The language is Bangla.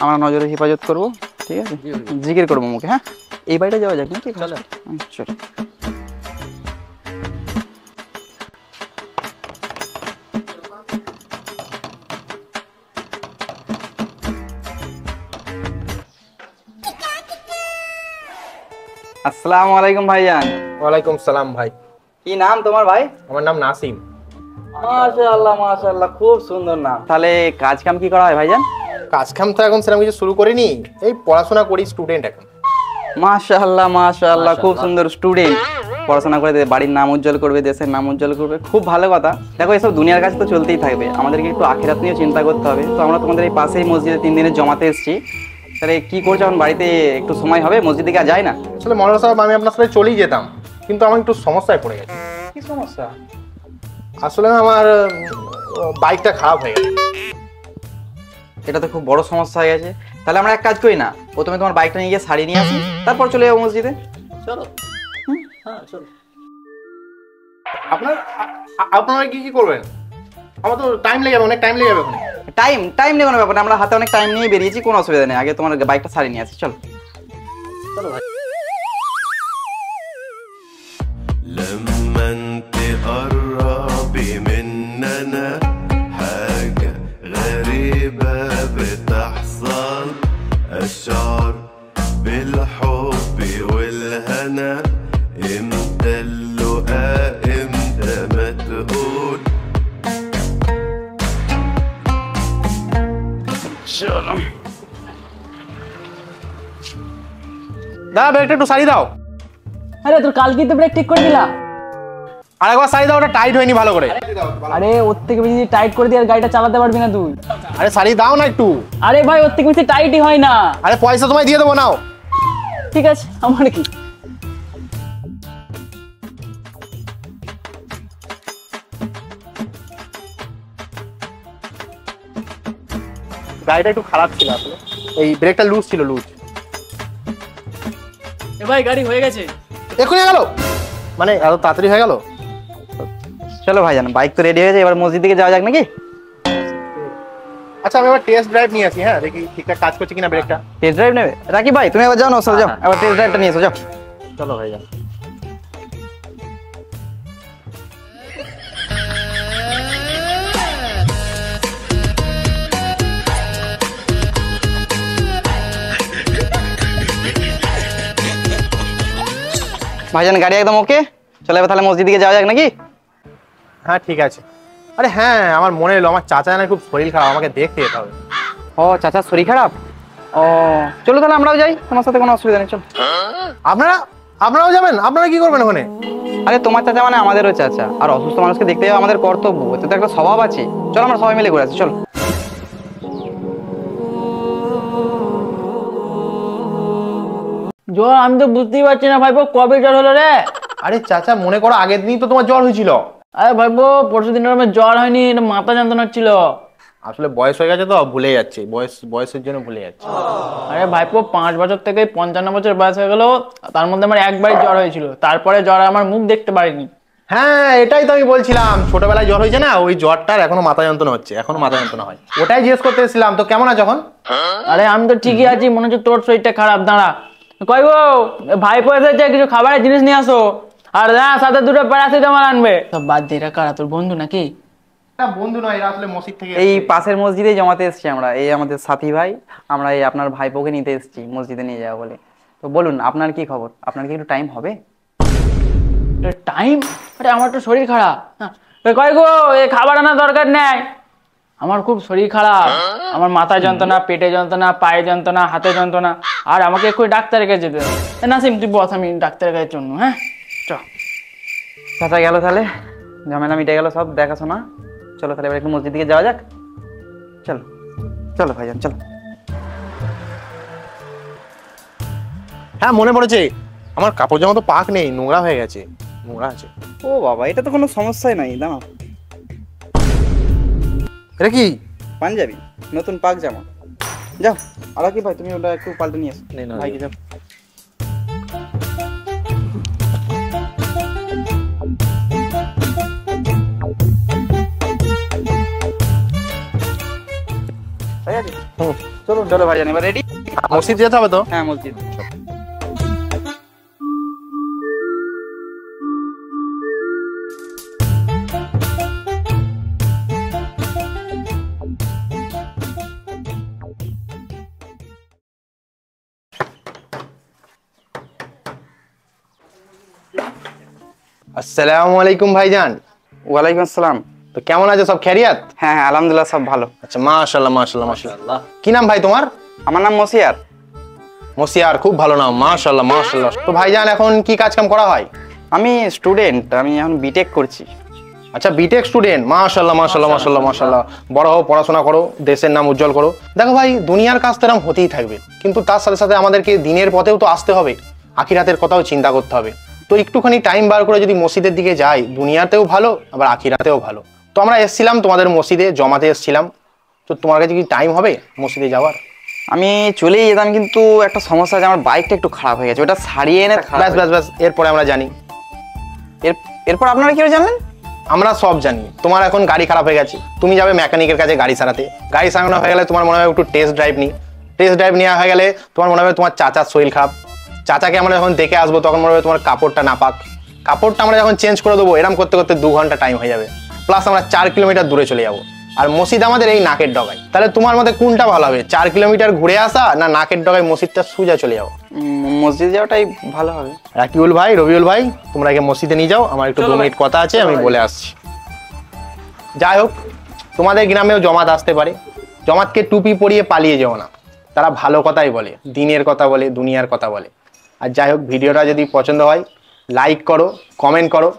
আমরা নজরে হেফাজত করবো, ঠিক আছে? জিকির করবো মুখে। হ্যাঁ, এই বাড়িটা যাওয়া যাক নাকি? চলো চলো। আসসালামু আলাইকুম ভাইজান। ওয়ালাইকুম সালাম ভাই। কি নাম তোমার ভাই? আমার নাম নাসিম। মাশাআল্লাহ মাশাআল্লাহ, খুব সুন্দর নাম। তাহলে কাজ কাম কি করা হয় ভাইজান? কাজ কাম তো এখন সেরকম কিছু শুরু করিনি, এই পড়াশোনা করি, স্টুডেন্ট এখন। মাশাআল্লাহ মাশাআল্লাহ, খুব সুন্দর স্টুডেন্ট। পড়াশোনা করে বাড়ির নাম উজ্জ্বল করবে, দেশের নাম উজ্জ্বল করবে, খুব ভালো কথা। দেখো, এসব দুনিয়ার কাজ তো চলতেই থাকবে, আমাদেরকে একটু আখিরাত নিয়েও চিন্তা করতে হবে। তো আমরা তোমাদের এই পাশেই মসজিদে 3 দিনের জমাতে এসেছি। তাহলে কি করছো এখন? বাড়িতে একটু সময় হবে, মসজিদে কি যায় না? আসলে মৌলানা সাহেব, আমি আপনার সাথে চলেই যেতাম, কিন্তু আমি একটু সমস্যায় পড়ে গেছি। কি সমস্যা? আসলে আমার বাইকটা খারাপ হয়ে গেছে। এটা তো খুব বড় সমস্যা হয়ে গেছে। তাহলে আমরা এক কাজ করি না, প্রথমে তোমার বাইকটা নিয়ে গিয়ে সারিয়ে নিয়ে আসি, তারপর চলে যাবো মসজিদে। চলো। হ্যাঁ চলো। আপনারা কি করবেন? আমার তো টাইম লেগে যাবে, অনেক টাইম লেগে যাবে ওখানে। টাইম নেই কোনো ব্যাপার না, আমরা হাতে অনেক টাইম নিয়ে বেরিয়েছি, কোনো অসুবিধা নেই। আগে তোমার বাইকটা সারিয়ে নিয়ে আসি, চলো। চলো ভাই। لما انت قربي مننا حاجة غريبة بتحصل أشعر بالحب والهنا امتى اللقاء امتى ما تقول দাদা, ব্রেকটা একটু সারিয়ে দাও। আরে তোর কালকে তো ব্রেক ঠিক করে দিলা। আরেকবার সারিয়ে দাও, ওটা টাইট হয়নি ভালো করে। আরে ওর থেকে বেশি টাইট করে দিয়ে আর গাড়িটা চালাতে পারবি না তুই। আরে সারিয়ে দাও না একটু। আরে ভাই, ওর থেকে বেশি টাইটই হয় না। আরে পয়সা তোমায় দিয়ে দেবো, নাও। ঠিক আছে, আমার কি। গাড়িটা একটু খারাপ ছিল আসলে, এই ব্রেকটা লুজ ছিল, লুজ। এ ভাই, গাড়ি হয়ে গেছে। এখনই গেল, মানে এত তাড়াতাড়ি হয়ে গেল। চলো ভাইজান, বাইক তো রেডি হয়ে যায়, এবার মসজিদ দিকে যাওয়া যাক নাকি? আচ্ছা, আমি এবার টেস্ট ড্রাইভ নিয়ে আসি। হ্যাঁ, দেখি ঠিকঠাক কাজ করছে কিনা ব্রেকটা। টেস্ট ড্রাইভ নেবে? রাকি ভাই, তুমি এবার যাও না, ওসব যাও, এবার টেস্ট ড্রাইভটা নিয়ে এসো, যাও। চলো ভাইজান। ভাইজান গাড়ি একদম ওকে, চলো এবার তাহলে মসজিদ দিকে যাওয়া যাক নাকি? হ্যাঁ ঠিক আছে। আরে হ্যাঁ, আমার মনে এলো, আমার চাচা না খুব শরীর খারাপ, আমাকে দেখতে যেতে হবে। ও, চাচার শরীর খারাপ? ও চলো তাহলে আমরাও যাই, তোমার সাথে কোনো অসুবিধা নেই, চলো। আপনারাও যাবেন? আপনারা কি করবেন ওখানে? আরে তোমার চাচা মানে আমাদেরও চাচা, আর অসুস্থ মানুষকে দেখতে যাওয়া আমাদের কর্তব্য, এতে তো একটা স্বভাব আছে। চলো আমরা সবাই মিলে ঘুরে আসি, চলো। জ্বর? আমি তো বুঝতেই পারছি না ভাইপো, কবে জ্বর হলো রে? আরে চাচা, মনে করো আগের দিনই তো তোমার জ্বর হয়েছিল। আরে ভাইপো, পরশু দিন আমার জ্বর হয়নি, এটা মাথা যন্ত্রণা ছিল। আসলে বয়স হয়ে গেছে তো, ভুলে যাচ্ছে, বয়সের জন্য ভুলে যাচ্ছে। আরে ভাইপো, 5 বছর থেকে 55 বছর বয়স হয়ে গেল, তার মধ্যে আমার একবারই জ্বর হয়েছিল, তারপরে জ্বর আমার মুখ দেখতে পারিনি। হ্যাঁ, এটাই তো আমি বলছিলাম, ছোটবেলায় জ্বর হয়েছে না, ওই জ্বরটার এখনো মাথা যন্ত্রণা হচ্ছে, এখনো মাথা যন্ত্রণা হয়। ওটাই জিজ্ঞেস করতে এসেছিলাম, তো কেমন আছো এখন? আরে আমি তো ঠিকই আছি, মনে হচ্ছে তোর শরীরটা খারাপ। দাঁড়া, কই গো, ভাইপো এসেছে, কিছু খাবারের জিনিস নিয়ে আসো, আর সাথে 2টো প্যারাসিটামল আনবে। সব বাদ দিয়ে, এরা কারা, তোর বন্ধু নাকি? না বন্ধু নয়, এরা আসলে মসজিদ থেকে এই পাশের মসজিদেই জমাতে এসেছি আমরা, এই আমাদের সাথী ভাই, আমরা এই আপনার ভাইপোকে নিতে এসেছি মসজিদে নিয়ে যাওয়া বলে। তো বলুন, আপনার কি খবর? আপনার কি একটু টাইম হবে? টাইম? আরে আমার তো শরীর খারাপ। কই গো, এই খাবার আনার দরকার নেই, আমার খুব শরীর খারাপ, আমার মাথা যন্ত্রণা, পেটে যন্ত্রণা, পায়ে যন্ত্রণা, হাতে যন্ত্রণা, আর আমাকে একটু ডাক্তারের কাছে যেতে হবে। নাসিম তুই বস, আমি ডাক্তারের কাছে জন্য। হ্যাঁ চ। চাচা গেল, তাহলে ঝামেলা মিটে গেল সব দেখাশোনা। চলো তাহলে এবার একটু মসজিদ দিকে যাওয়া যাক, চলো চলো ভাইজান চলো। হ্যাঁ মনে পড়েছে, আমার কাপড় জামা তো পাক নেই, নোংরা হয়ে গেছে, নোংরা আছে। ও বাবা, এটা তো কোনো সমস্যাই নাই, দাঁড়াও। এটা কি? পাঞ্জাবি, নতুন পাক জামা। যাও, আর কি ভাই, তুমি ওটা একটু পাল্টে নিয়ে এসো ভাইকে, যাও। চলো চলো ভাইজান, এবার রেডি? মসজিদ যেতে হবে তো? হ্যাঁ মসজিদ। আসসালামু আলাইকুম ভাইজান। ওয়ালাইকুম আসসালাম। তো কেমন আছে, সব খেরিয়াত? হ্যাঁ হ্যাঁ আলহামদুলিল্লাহ সব ভালো। আচ্ছা, মাশাআল্লাহ মাশাআল্লাহ মাশাআল্লাহ। কি নাম ভাই তোমার? আমার নাম মসিয়ার। মসিয়ার, খুব ভালো নাম, মাশাআল্লাহ মাশাআল্লাহ। তো ভাইজান এখন কি কাজ কাম করা হয়? আমি স্টুডেন্ট, আমি এখন বিটেক করছি। আচ্ছা, বিটেক স্টুডেন্ট, মাশাআল্লাহ মাশাআল্লাহ মাশাআল্লাহ মাশাআল্লাহ। বড় হও, পড়াশোনা করো, দেশের নাম উজ্জ্বল করো। দেখো ভাই, দুনিয়ার কাজ তো এরকম হতেই থাকবে, কিন্তু তার সাথে সাথে আমাদেরকে দিনের পথেও তো আসতে হবে, আখিরাতের কথাও চিন্তা করতে হবে। তো একটুখানি টাইম বার করে যদি মসজিদের দিকে যাই, দুনিয়াতেও ভালো আবার আখিরাতেও ভালো। তো আমরা এসেছিলাম তোমাদের মসজিদে, জমাতে এসেছিলাম। তো তোমার কাছে কি টাইম হবে মসজিদে যাওয়ার? আমি চলেই যেতাম, কিন্তু একটা সমস্যা আছে, আমার বাইকটা একটু খারাপ হয়ে গেছে, ওটা সারিয়ে এনে ব্যাস ব্যাস ব্যাস, এরপরে আমরা জানি। এরপর আপনারা কি জানলেন? আমরা সব জানি। তোমার এখন গাড়ি খারাপ হয়ে গেছে, তুমি যাবে মেকানিকের কাছে গাড়ি সারাতে। গাড়ি সারানো হয়ে গেলে তোমার মনে হবে একটু টেস্ট ড্রাইভ নিই। টেস্ট ড্রাইভ নেওয়া হয়ে গেলে তোমার মনে হবে তোমার চাচার শরীর খারাপ। চাচাকে আমরা যখন দেখে আসবো তখন মনে হবে তোমার কাপড়টা নাপাক। কাপড়টা আমরা যখন চেঞ্জ করে দেবো, এরকম করতে করতে 2 ঘন্টা টাইম হয়ে যাবে। প্লাস আমরা 4 কিলোমিটার দূরে চলে যাবো, আর মসজিদ আমাদের এই নাকের ডগায়। তাহলে তোমার মধ্যে কোনটা ভালো হবে, 4 কিলোমিটার ঘুরে আসা না নাকের ডগায় মসজিদটা সোজা চলে যাও? মসজিদ যাওয়াটাই ভালো হবে। রাকিউল ভাই, রবিউল ভাই, তোমরা একে মসজিদে নিয়ে যাও, আমার একটু 2 মিনিট কথা আছে, আমি বলে আসছি। যাই হোক, তোমাদের গ্রামেও জমাত আসতে পারে, জমাতকে টুপি পরিয়ে পালিয়ে যেও না। তারা ভালো কথাই বলে, দিনের কথা বলে, দুনিয়ার কথা বলে। আর যাই হোক, ভিডিওটা যদি পছন্দ হয় লাইক করো, কমেন্ট করো।